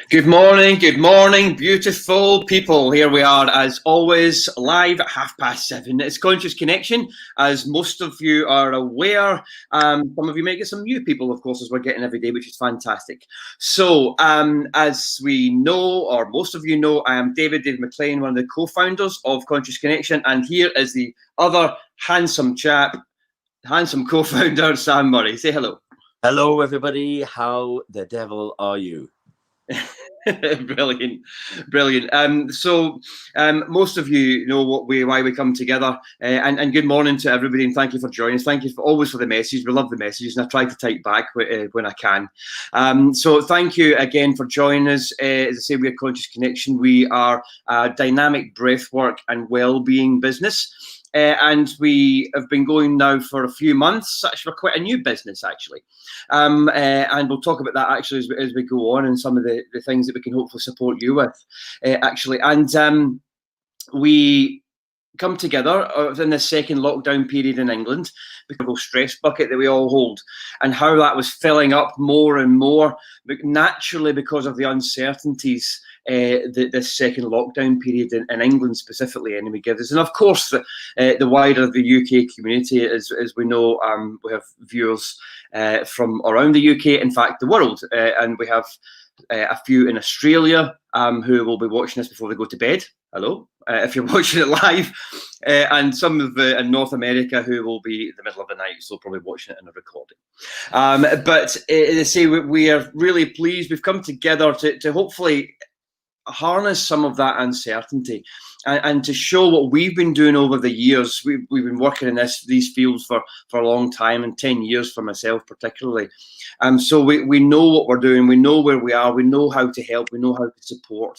Good morning, beautiful people. Here we are, as always, live at 7:30. It's Conscious Connection, as most of you are aware. Some of you may get some new people, of course, as we're getting every day, which is fantastic. So, as we know, or most of you know, I am David McLean, one of the co-founders of Conscious Connection, and here is the other handsome chap, handsome co-founder, Sam Murray. Say hello. Hello, everybody. How the devil are you? Brilliant. So most of you know why we come together, and good morning to everybody, and thank you for joining us. Thank you always for the message. We love the messages, and I try to type back when I can. So thank you again for joining us. As I say, we're Conscious Connection. We are a dynamic breathwork and well-being business. And we have been going now for a few months. Actually, we're quite a new business, actually. And we'll talk about that actually as we go on, and some of the things that we can hopefully support you with, actually. And we come together in this second lockdown period in England because of the stress bucket that we all hold, and how that was filling up more and more, but naturally because of the uncertainties this second lockdown period in England specifically anyway gives us. And of course the wider the UK community, as we know, we have viewers from around the UK, in fact the world, and we have a few in Australia who will be watching this before they go to bed. Hello, if you're watching it live, and some of in North America who will be in the middle of the night, so probably watching it in a recording. But they say we are really pleased. We've come together to hopefully harness some of that uncertainty and to show what we've been doing over the years. We've been working in these fields for a long time, and 10 years for myself particularly. So we know what we're doing, we know where we are, we know how to help, we know how to support.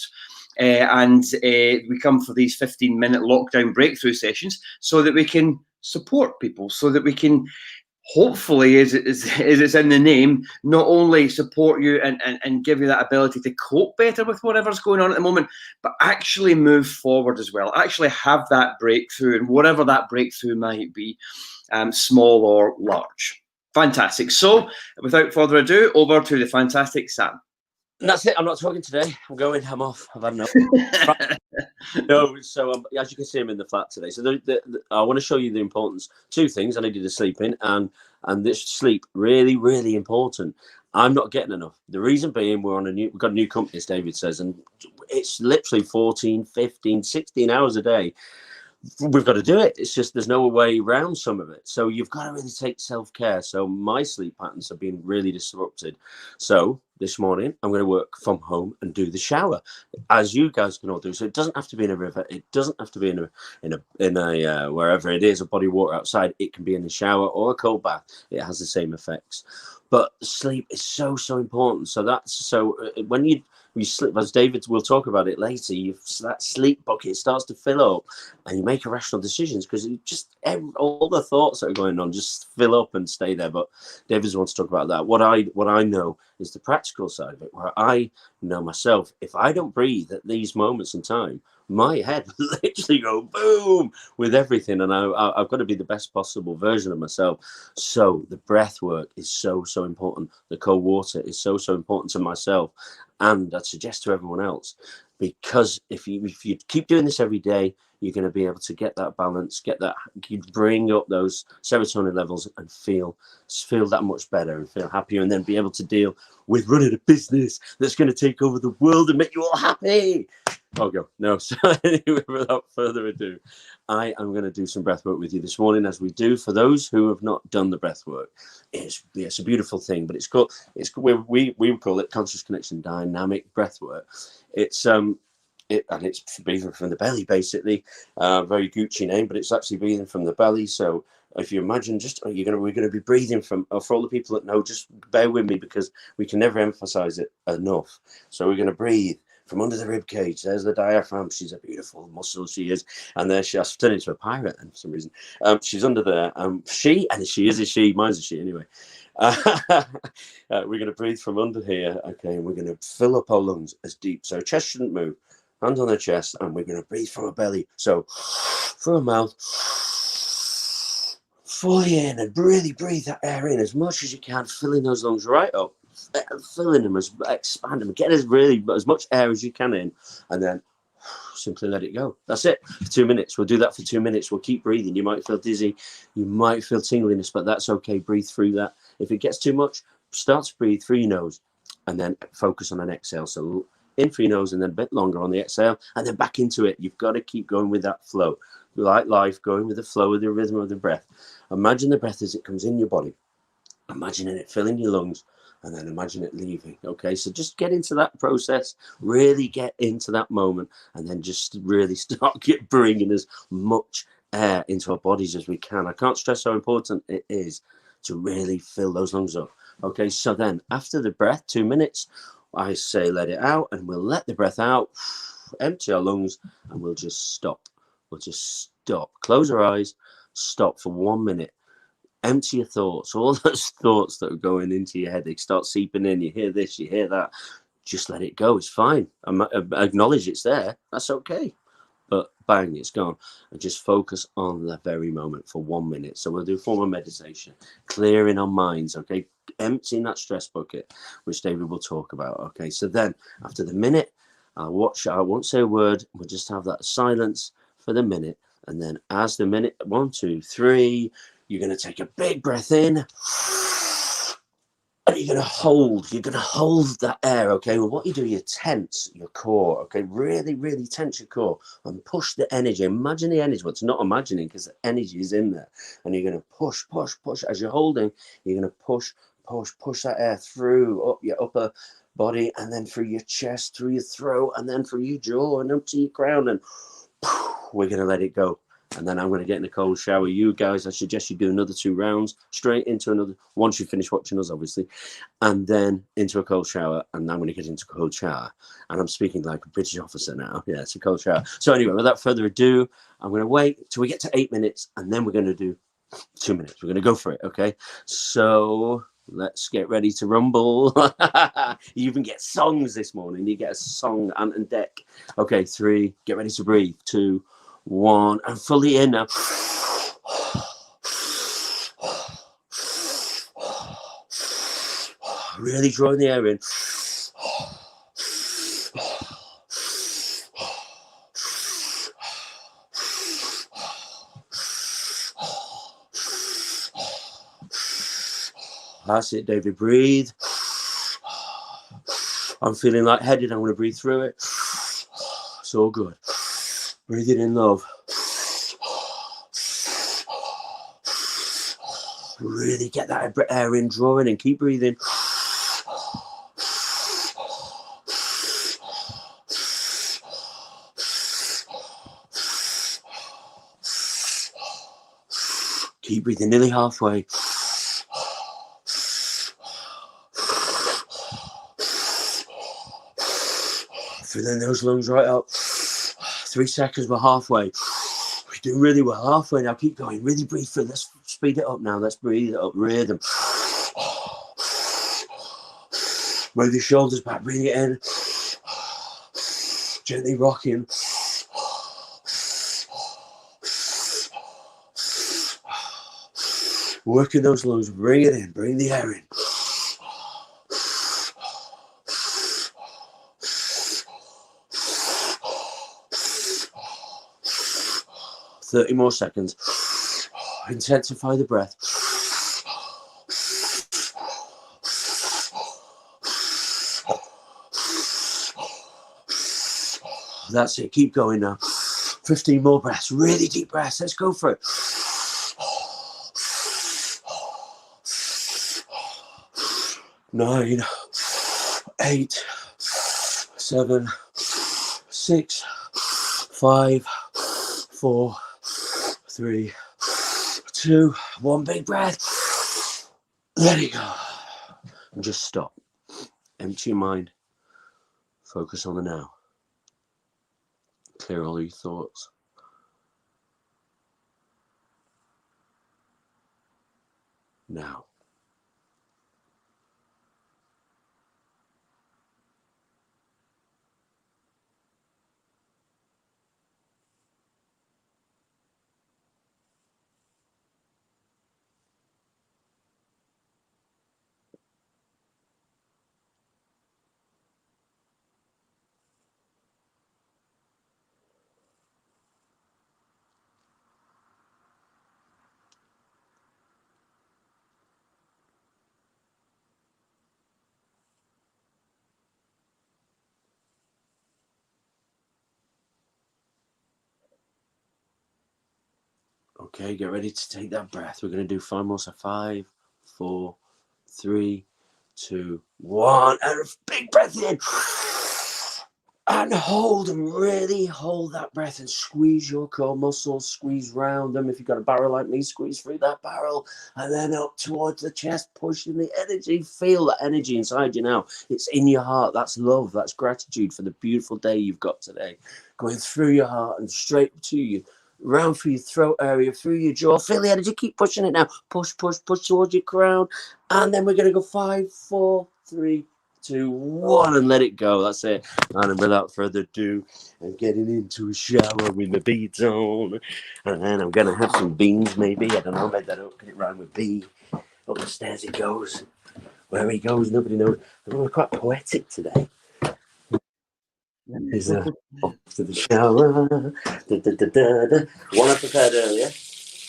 And we come for these 15-minute lockdown breakthrough sessions so that we can support people, so that we can hopefully, as it's in the name, not only support you and give you that ability to cope better with whatever's going on at the moment, but actually move forward as well, actually have that breakthrough, and whatever that breakthrough might be, small or large. Fantastic. So without further ado, over to the fantastic Sam. And that's it. I'm not talking today. I'm off. I've had enough. No, so as you can see, I'm in the flat today. So I want to show you the importance. Two things. I needed to sleep in, and this sleep, really, really important. I'm not getting enough. The reason being, we've got a new company, as David says, and it's literally 14, 15, 16 hours a day. We've got to do it. It's just there's no way around some of it. So you've got to really take self-care. So my sleep patterns have been really disrupted. So this morning I'm going to work from home and do the shower, as you guys can all do. So it doesn't have to be in a river. It doesn't have to be in a wherever it is, a body of water outside. It can be in the shower or a cold bath. It has the same effects. But sleep is so important. So when you sleep, as David will talk about it later, that sleep bucket starts to fill up, and you make irrational decisions because all the thoughts that are going on just fill up and stay there. But David wants to talk about that. What I know is the practical side of it, where I know myself, if I don't breathe at these moments in time, my head will literally go boom with everything, and I've got to be the best possible version of myself. So the breath work is so important. The cold water is so important to myself, and I'd suggest to everyone else, because if you keep doing this every day, you're going to be able to get that balance, you bring up those serotonin levels and feel that much better and feel happier, and then be able to deal with running a business that's going to take over the world and make you all happy. Oh, go. No. So anyway, without further ado, I am going to do some breath work with you this morning, as we do for those who have not done the breath work. It's a beautiful thing, but we call it Conscious Connection Dynamic Breath Work. It's breathing from the belly, basically. Very Gucci name, but it's actually breathing from the belly. So if you imagine, we're going to be breathing from, for all the people that know, just bear with me, because we can never emphasize it enough. So we're going to breathe from under the rib cage. There's the diaphragm. She's a beautiful muscle, she is. And there I've turned into a pirate and for some reason. She's under there. She is a she. Mine's a she anyway. We're going to breathe from under here. Okay, and we're going to fill up our lungs as deep. So chest shouldn't move. Hand on the chest, and we're going to breathe from our belly. So through our mouth, fully in, and really breathe that air in as much as you can, filling those lungs right up. filling them, expand them, get as much air as you can in, and then simply let it go. That's it for 2 minutes. We'll do that for 2 minutes. We'll keep breathing. You might feel dizzy, you might feel tingliness, but that's okay. Breathe through that. If it gets too much, start to breathe through your nose and then focus on an exhale. So in through your nose and then a bit longer on the exhale and then back into it. You've got to keep going with that flow. Like life, going with the flow of the rhythm of the breath. Imagine the breath as it comes in your body. Imagining it filling your lungs and then imagine it leaving. Okay, so just get into that process, really get into that moment, and then just really start bringing as much air into our bodies as we can. I can't stress how important it is to really fill those lungs up. Okay, so then after the breath, 2 minutes, I say let it out, and we'll let the breath out, empty our lungs, and we'll just stop. We'll just stop. Close our eyes, stop for 1 minute. Empty your thoughts, all those thoughts that are going into your head, they start seeping in. You hear this, you hear that. Just let it go. It's fine. Acknowledge it's there. That's okay. But bang, it's gone. And just focus on the very moment for 1 minute. So we'll do a form of meditation, clearing our minds, okay? Emptying that stress bucket, which David will talk about, okay? So then after the minute, I won't say a word. We'll just have that silence for the minute. And then as the minute, 1, 2, 3, you're going to take a big breath in. And you're going to hold that air, okay? Well, what you do, you tense your core, okay? Really, really tense your core and push the energy. Imagine the energy. Well, it's not imagining because the energy is in there. And you're going to push, push, push. As you're holding, you're going to push, push, push that air through up your upper body and then through your chest, through your throat, and then through your jaw and up to your crown. And we're going to let it go. And then I'm going to get in a cold shower. You guys, I suggest you do another 2 rounds, straight into another, once you finish watching us, obviously, and then into a cold shower. And I'm going to get into a cold shower. And I'm speaking like a British officer now. Yeah, it's a cold shower. So anyway, without further ado, I'm going to wait till we get to 8 minutes, and then we're going to do 2 minutes. We're going to go for it, okay? So let's get ready to rumble. You even get songs this morning. You get a song, Ant and Dec. Okay, 3, get ready to breathe. 2, 1, and fully in now. Really drawing the air in. That's it, David. Breathe. I'm feeling lightheaded. I'm going to breathe through it. It's all good. Breathe it in, love. Really get that air in, drawing, and keep breathing. 'Keep breathing, nearly halfway. Filling those lungs right up. 3 seconds, we're halfway. We're doing really well. Halfway now, keep going. Really breathe through. Let's speed it up now. Let's breathe it up. Rhythm. Move your shoulders back. Bring it in. Gently rocking. Working those lungs. Bring it in. Bring the air in. 30 more seconds. Intensify the breath. That's it. Keep going now. 15 more breaths. Really deep breaths. Let's go for it. 9, 8, 7, 6, 5, 4, 3, 2, 1. Big breath. Let it go. And just stop. Empty your mind. Focus on the now. Clear all your thoughts. Now. Okay, get ready to take that breath. We're going to do 5 more. So 5, 4, 3, 2, 1. And a big breath in. And hold, and really hold that breath and squeeze your core muscles, squeeze round them. If you've got a barrel like me, squeeze through that barrel and then up towards the chest, pushing the energy. Feel that energy inside you now. It's in your heart. That's love. That's gratitude for the beautiful day you've got today. Going through your heart and straight to you, round through your throat area, through your jaw. Feel the energy. Keep pushing it now. Push, push, push towards your crown. And then we're going to go 5, 4, 3, 2, 1, and let it go. That's it. And without further ado, I'm getting into a shower with my beads on, and then I'm gonna have some beans, maybe. I don't know. Made that up. Get it rhyme with B. Up the stairs he goes. Where he goes, nobody knows. We're quite poetic today. He's off to the shower. Da, da, da, da, da. One I prepared earlier.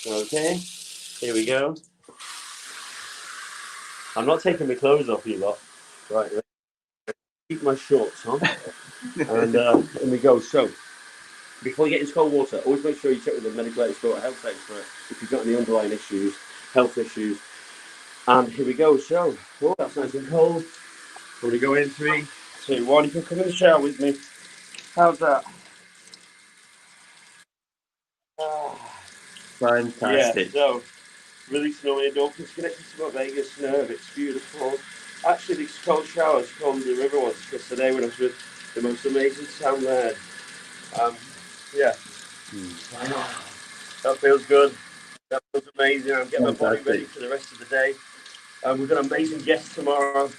Okay. Here we go. I'm not taking my clothes off, you lot. Right. Keep my shorts on. And we go. So, before you get into cold water, always make sure you check with a medical expert or health expert if you've got any underlying issues, health issues. And here we go. So, that's nice and cold. We're going to go in 3, 2, 1. You can come in the shower with me. How's that? Fantastic. Yeah, so, releasing all the endorphins, connected to my vagus nerve. It's beautiful. Actually, these cold showers from the river ones, because today when I was with the most amazing Sam Laird. Yeah. That feels good. That feels amazing. I'm getting my body ready for the rest of the day. We've got an amazing guest tomorrow.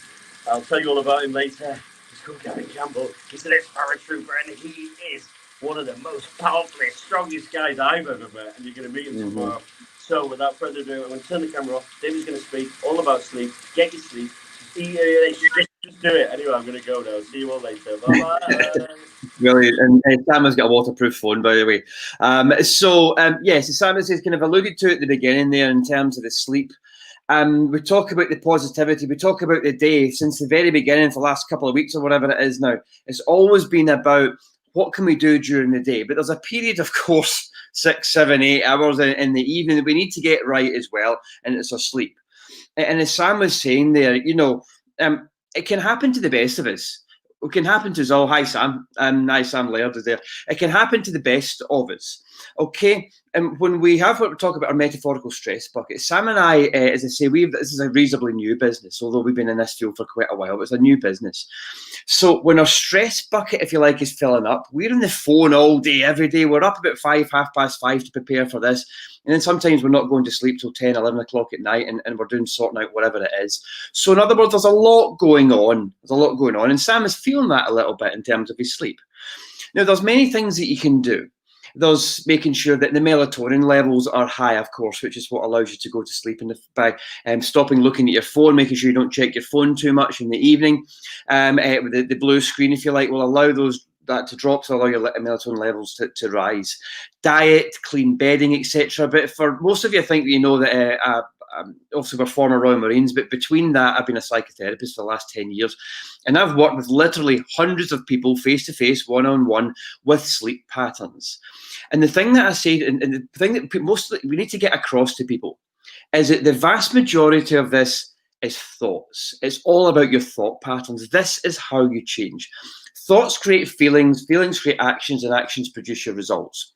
I'll tell you all about him later. He's called Gavin Campbell. He's an ex-paratrooper and he is one of the most powerful, strongest guys I've ever met. And you're going to meet him tomorrow. So without further ado, I'm going to turn the camera off. David's going to speak all about sleep. Get your sleep. Just do it. Anyway, I'm going to go now. See you all later. Bye-bye. Really, and Sam has got a waterproof phone, by the way. Yes, Sam has kind of alluded to it at the beginning there in terms of the sleep. We talk about the positivity. We talk about the day since the very beginning for the last couple of weeks or whatever it is now. It's always been about what can we do during the day. But there's a period, of course, 6, 7, 8 hours in the evening that we need to get right as well, and it's our sleep. And as Sam was saying there, it can happen to the best of us. It can happen to us all. Hi, Sam. Hi, Sam Laird is there. It can happen to the best of us. Okay, and when we have what we talk about our metaphorical stress bucket, Sam and I, as I say, this is a reasonably new business, although we've been in this field for quite a while. But it's a new business. So when our stress bucket, if you like, is filling up, we're on the phone all day, every day. We're up about 5, 5:30 to prepare for this. And then sometimes we're not going to sleep till 10, 11 o'clock at night, and we're sorting out whatever it is. So in other words, there's a lot going on. There's a lot going on. And Sam is feeling that a little bit in terms of his sleep. Now, there's many things that you can do. There's making sure that the melatonin levels are high, of course, which is what allows you to go to sleep. And by stopping looking at your phone, making sure you don't check your phone too much in the evening, the blue screen, if you like, will allow that to drop, to allow your melatonin levels to rise. Diet, clean bedding, etc. But for most of you, I think you know that obviously we're former Royal Marines, but between that, I've been a psychotherapist for the last 10 years. And I've worked with literally hundreds of people face-to-face, one-on-one, with sleep patterns. And the thing that I say, and the thing that we need to get across to people is that the vast majority of this is thoughts. It's all about your thought patterns. This is how you change. Thoughts create feelings, feelings create actions, and actions produce your results.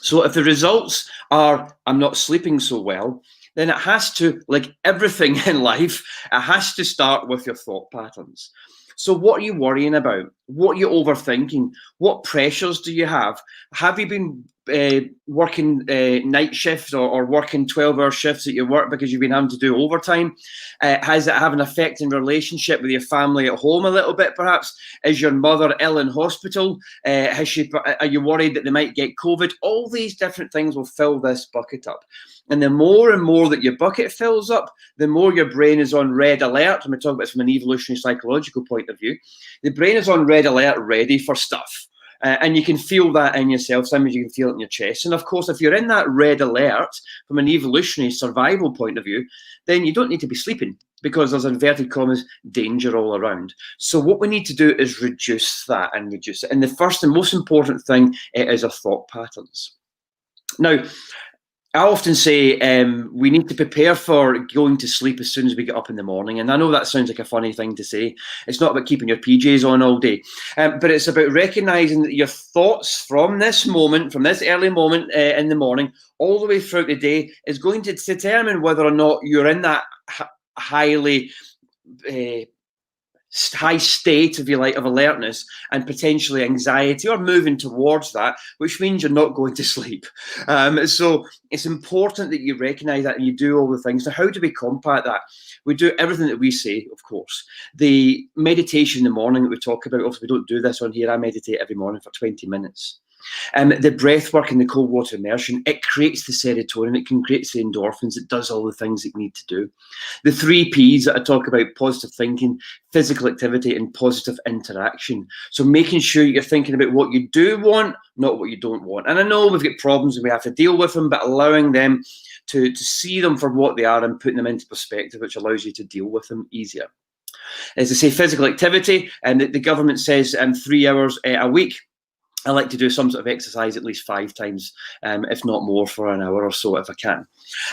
So if the results are, I'm not sleeping so well, then it has to, like everything in life, it has to start with your thought patterns. So what are you worrying about? What are you overthinking? What pressures do you have? Have you been working night shifts or working 12-hour shifts at your work because you've been having to do overtime? Has it have an effect in relationship with your family at home a little bit, perhaps? Is your mother ill in hospital? Are you worried that they might get COVID? All these different things will fill this bucket up. And the more and more that your bucket fills up, the more your brain is on red alert. And we talk about this from an evolutionary psychological point of view. The brain is on red alert, ready for stuff. And you can feel that in yourself. Sometimes you can feel it in your chest. And of course, if you're in that red alert from an evolutionary survival point of view, then you don't need to be sleeping because there's inverted commas danger all around. So what we need to do is reduce that and reduce it. And the first and most important thing is our thought patterns. Now, I often say we need to prepare for going to sleep as soon as we get up in the morning. And I know that sounds like a funny thing to say. It's not about keeping your PJs on all day, but it's about recognizing that your thoughts from this moment, from this early moment in the morning, all the way throughout the day, is going to determine whether or not you're in that highly high state, if you like, of alertness and potentially anxiety, or moving towards that, which means you're not going to sleep. So it's important that you recognize that and you do all the things. So how do we combat that? We do everything that we say, of course. The meditation in the morning that we talk about, also we don't do this on here. I meditate every morning for 20 minutes. The breath work in the cold water immersion, it creates the serotonin, it can create the endorphins, it does all the things it need to do. The 3 Ps that I talk about: positive thinking, physical activity, and positive interaction. So making sure you're thinking about what you do want, not what you don't want. And I know we've got problems and we have to deal with them, but allowing them to see them for what they are and putting them into perspective, which allows you to deal with them easier. As I say, physical activity, and the government says 3 hours a week. I like to do some sort of exercise at least 5 times, if not more, for an hour or so if I can.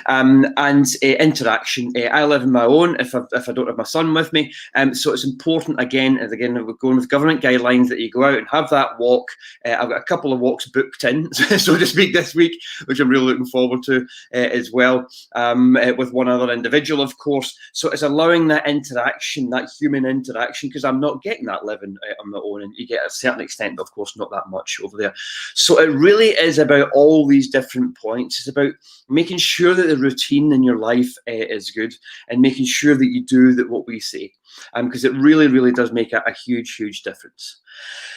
And interaction. I live on my own if I don't have my son with me. So it's important, again, we're going with government guidelines, that you go out and have that walk. I've got a couple of walks booked in, so to speak, this week, which I'm really looking forward to as well, with one other individual, of course. So it's allowing that interaction, that human interaction, because I'm not getting that living on my own, and you get a certain extent, but of course not that much over there. So it really is about all these different points. It's about making sure that the routine in your life is good, and making sure that you do what we say, because it really, really does make a huge, huge difference.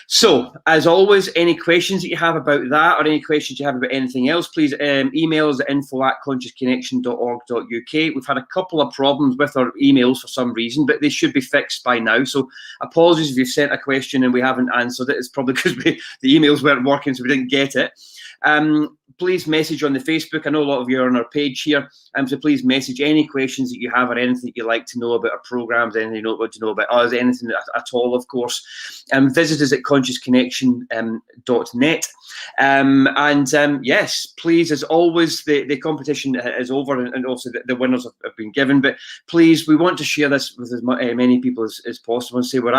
So, as always, any questions that you have about that, or any questions you have about anything else, please email us at info@consciousconnection.org.uk. We've had a couple of problems with our emails for some reason, but they should be fixed by now. So apologies if you've sent a question and we haven't answered it. It's probably because the emails weren't working, so we didn't get it. Please message on the Facebook. I know a lot of you are on our page here, so please message any questions that you have, or anything that you'd like to know about our programs, anything you want to know about us, anything at all, of course. Visit us at consciousconnection.net. Yes, please, as always, the competition is over, and also the winners have been given, but please, we want to share this with as many people as possible, and say we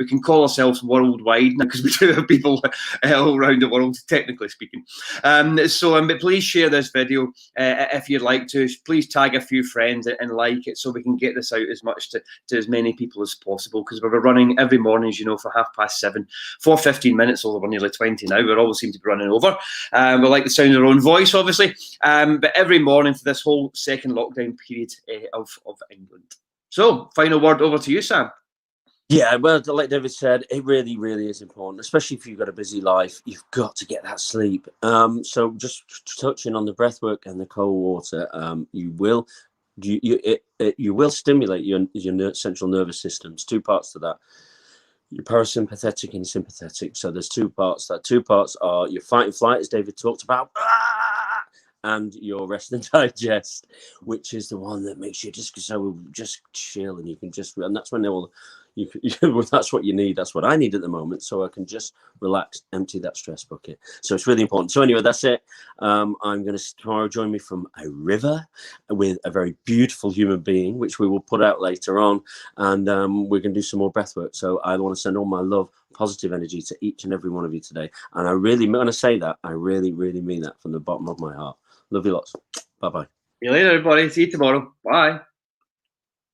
can call ourselves worldwide now, because we do have people all around the world, technically speaking. But please share this video if you'd like to. Please tag a few friends and like it, so we can get this out as much to as many people as possible, because we're running every morning, for 7:30 for 15 minutes, although we're nearly 20 now. We always seem to be running over. We like the sound of our own voice, obviously, but every morning for this whole second lockdown period of England. So, final word over to you, Sam. Yeah, well, like David said, it really, really is important, especially if you've got a busy life. You've got to get that sleep. So just touching on the breath work and the cold water, you will stimulate your central nervous systems. 2 parts to that: your parasympathetic and sympathetic. So there's 2 parts. That 2 parts are your fight and flight, as David talked about, and your rest and digest, which is the one that makes you just chill, and you can and that's when that's what you need. That's what I need at the moment, so I can just relax, empty that stress bucket. So it's really important. So anyway, that's it. I'm going to tomorrow join me from a river with a very beautiful human being, which we will put out later on, and we're going to do some more breath work. So I want to send all my love, positive energy to each and every one of you today, and I really, when I say that, I really, really mean that from the bottom of my heart. Love you lots. Bye bye. See you later, everybody. See you tomorrow. Bye.